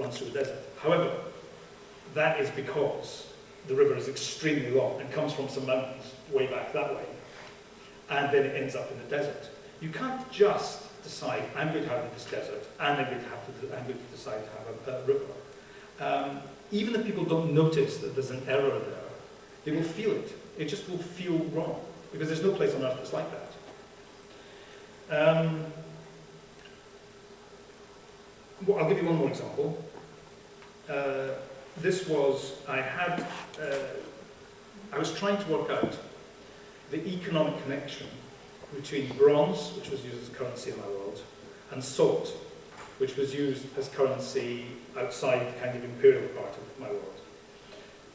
runs through the desert. However, that is because the river is extremely long and comes from some mountains way back that way, and then it ends up in the desert. You can't just decide, I'm going to have this desert, and I'm going to decide to have a river. Even if people don't notice that there's an error there, they will feel it. It just will feel wrong, because there's no place on earth that's like that. Well, I'll give you one more example. This was, I was trying to work out the economic connection between bronze, which was used as currency in my world, and salt, which was used as currency outside the kind of imperial part of my world.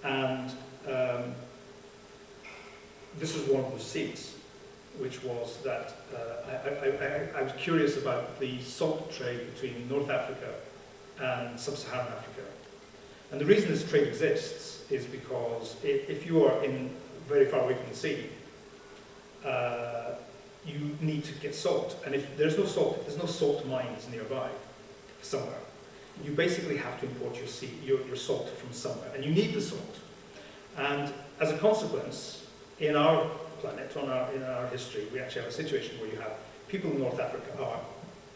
And this was one of the seeds, which was that I was curious about the salt trade between North Africa and Sub-Saharan Africa. And the reason this trade exists is because if you are very far away from the sea, you need to get salt. And if there's no salt mines nearby somewhere, you basically have to import your salt from somewhere. And you need the salt. And as a consequence, in our planet, in our history, we actually have a situation where you have people in North Africa are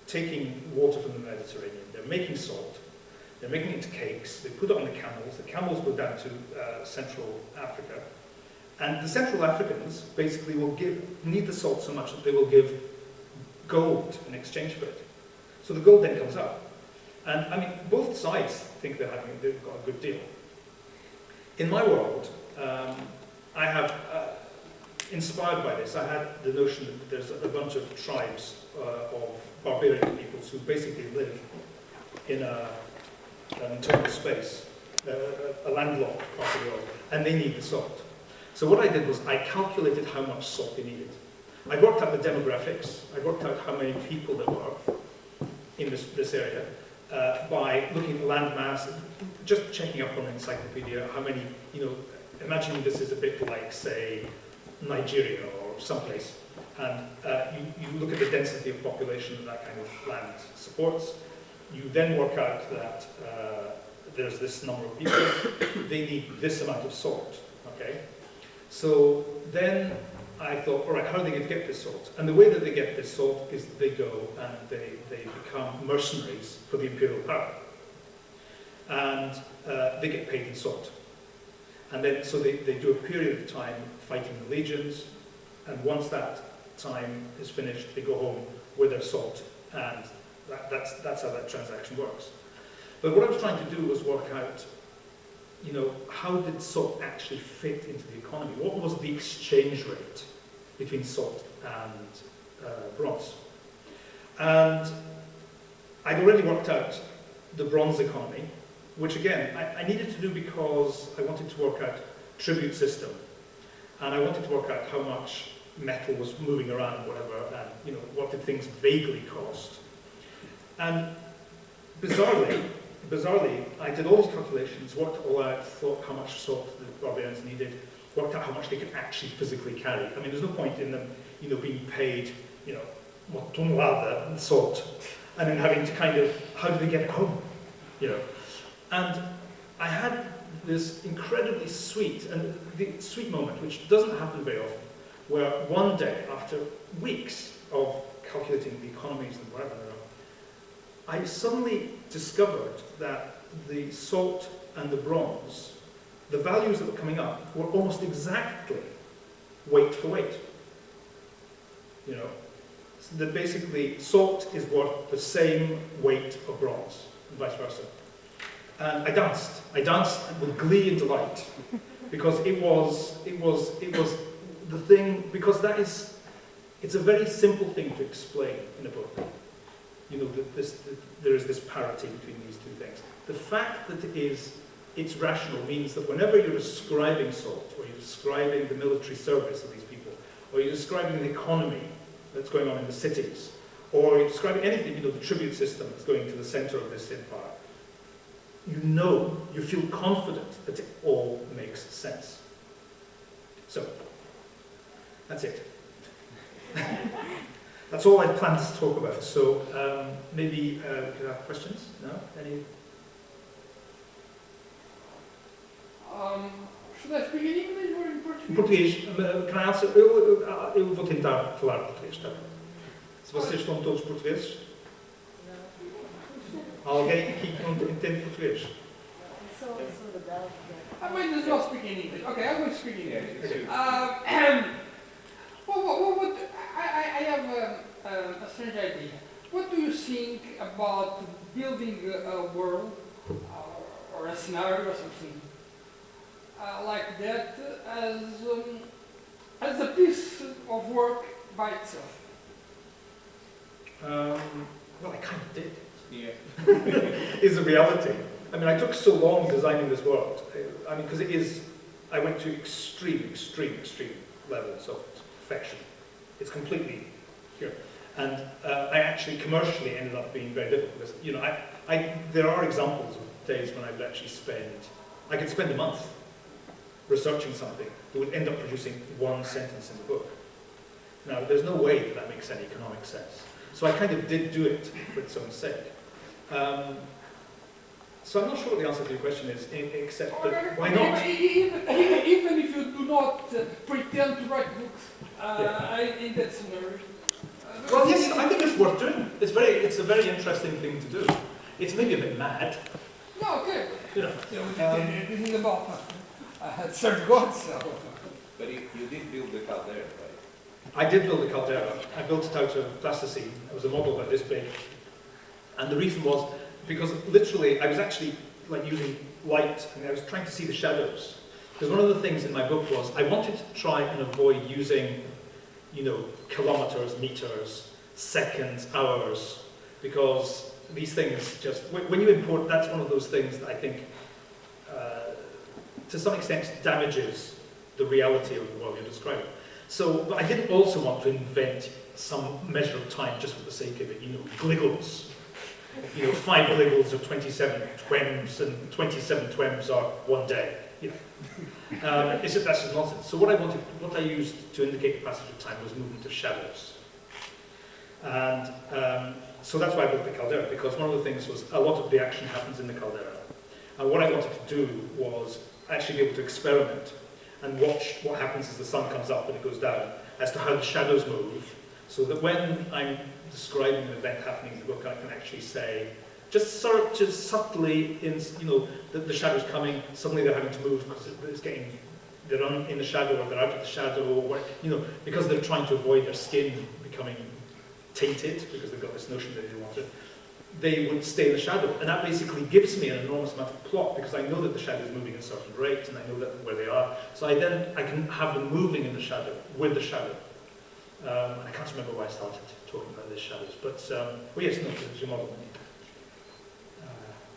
taking water from the Mediterranean, they're making salt, they're making it into cakes, they put it on the camels go down to Central Africa, and the Central Africans basically need the salt so much that they will give gold in exchange for it. So the gold then comes up. And I mean, both sides think they've got a good deal. In my world, I have, inspired by this, I had the notion that there's a bunch of tribes of barbarian peoples who basically live in an internal space, a landlocked part of the world, and they need the salt. So what I did was I calculated how much salt they needed. I worked out the demographics, I worked out how many people there were in this area by looking at land mass, just checking up on the encyclopedia, how many, imagine this is a bit like, say, Nigeria or someplace, and you look at the density of population that kind of land supports. You then work out that there's this number of people, they need this amount of salt, okay? So then I thought, all right, how are they going to get this salt? And the way that they get this salt is they go and they become mercenaries for the imperial power. And they get paid in salt. And then, so they do a period of time fighting the legions, and once that time is finished, they go home with their salt, and that's how that transaction works. But what I was trying to do was work out, how did salt actually fit into the economy? What was the exchange rate between salt and bronze? And I'd already worked out the bronze economy, which again, I needed to do because I wanted to work out tribute system, and I wanted to work out how much metal was moving around, whatever, and what did things vaguely cost. And bizarrely, I did all these calculations, worked it all out, thought how much salt the barbarians needed, worked out how much they could actually physically carry. I mean, there's no point in them, being paid, tonelada and salt, and then having to kind of, how do they get it home, And I had this incredibly sweet moment, which doesn't happen very often, where one day, after weeks of calculating the economies and whatever, I suddenly discovered that the salt and the bronze, the values that were coming up were almost exactly weight for weight. So that basically salt is worth the same weight of bronze, and vice versa. And I danced with glee and delight, because it was the thing, because it's a very simple thing to explain in a book. There is this parity between these two things. The fact that it's rational means that whenever you're describing salt, or you're describing the military service of these people, or you're describing the economy that's going on in the cities, or you're describing anything, the tribute system that's going to the center of this empire, you feel confident that it all makes sense. So, that's it. That's all I planned to talk about. So maybe we could have questions. No? Any? Em português, canal-se, eu vou tentar falar português também. Se vocês estão todos portugueses? Alguém aqui que não entende português? I might as well speak in English. Okay, I'm going to speak in English. Okay. I have a strange idea. What do you think about building a world or a scenario or something like that as a piece of work by itself? Well, I kind of did. Yeah. Is the reality. I mean, I took so long designing this world. I mean, because it is, I went to extreme levels of perfection. It's completely here. And I actually commercially ended up being very difficult because, you know, there are examples of days when I would actually I could spend a month researching something that would end up producing one sentence in the book. Now, there's no way that makes any economic sense. So I kind of did do it for its own sake. So I'm not sure what the answer to your question is, except that why not? Even if you do not pretend to write books in that scenario. Well, yes, I think it's worth doing. It's a very interesting thing to do. It's maybe a bit mad. No, okay. You know. This is about third God, so. But you did build the caldera, right? I did build a caldera. I built it out of plasticine. It was a model about this big. And the reason was because literally I was actually like using light and I was trying to see the shadows. Because one of the things in my book was I wanted to try and avoid using, you know, kilometers, meters, seconds, hours, because these things just, when you import, that's one of those things that I think to some extent damages the reality of the world you're describing. So, but I didn't also want to invent some measure of time just for the sake of it, you know, gliggles. You know, 5 gliggles are 27 twems, and 27 twems are 1 day. You know, that's just nonsense. So what I used to indicate the passage of time was movement of shadows, and so that's why I built the caldera, because one of the things was a lot of the action happens in the caldera, and what I wanted to do was actually be able to experiment and watch what happens as the sun comes up and it goes down, as to how the shadows move, so that when I'm describing an event happening in the book, I can actually say, just sort of subtly, you know, the shadow's coming, suddenly they're having to move because they're in the shadow or they're out of the shadow, or, you know, because they're trying to avoid their skin becoming tainted, because they've got this notion that they want it, they would stay in the shadow. And that basically gives me an enormous amount of plot, because I know that the shadow is moving at a certain rate, and I know that where they are. So I can have them moving in the shadow, with the shadow. I can't remember why I started talking about these shadows, but, well, yes, no, it's your model.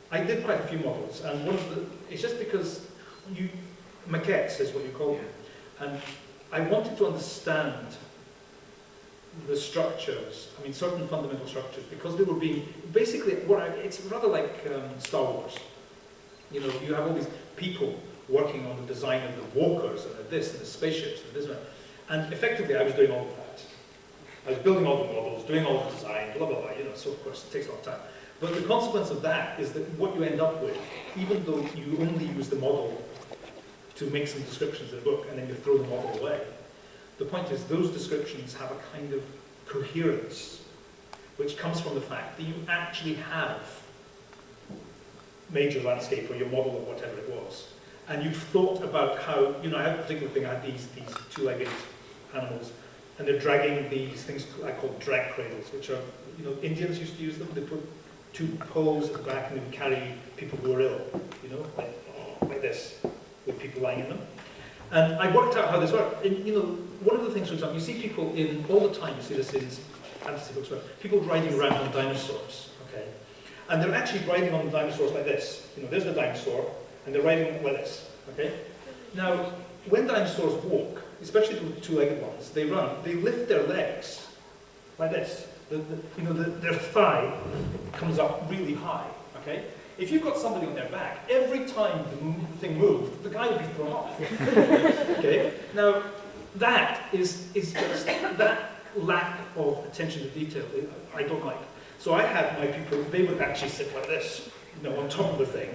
I did quite a few models, and one of the, it's just because maquettes is what you call them, and I wanted to understand the structures, I mean certain fundamental structures, because they were being, basically, it's rather like Star Wars. You know, you have all these people working on the design of the walkers, and the this, and the spaceships, and this one, and effectively I was doing all of that. I was building all the models, doing all the design, blah, blah, blah, you know, so of course it takes a lot of time. But the consequence of that is that what you end up with, even though you only use the model to make some descriptions in the book and then you throw the model away, the point is those descriptions have a kind of coherence which comes from the fact that you actually have major landscape or your model of whatever it was. And you've thought about how, you know, I had a particular thing, I had these two-legged animals, and they're dragging these things I call drag cradles, which are, you know, Indians used to use them. They put 2 poles at the back and they would carry people who were ill, you know, like this, with people lying in them. And I worked out how this worked. And, you know, one of the things, for example, you see people all the time, you see this in fantasy books, where people riding around on dinosaurs, okay? And they're actually riding on the dinosaurs like this. You know, there's the dinosaur, and they're riding like this, okay? Now, when dinosaurs walk, especially the two-legged ones, they run, they lift their legs like this. Their thigh comes up really high, okay? If you've got somebody on their back, every time the thing moved, the guy would be thrown off, okay? Now, that is just, that lack of attention to detail, I don't like. So I had my people, they would actually sit like this, you know, on top of the thing,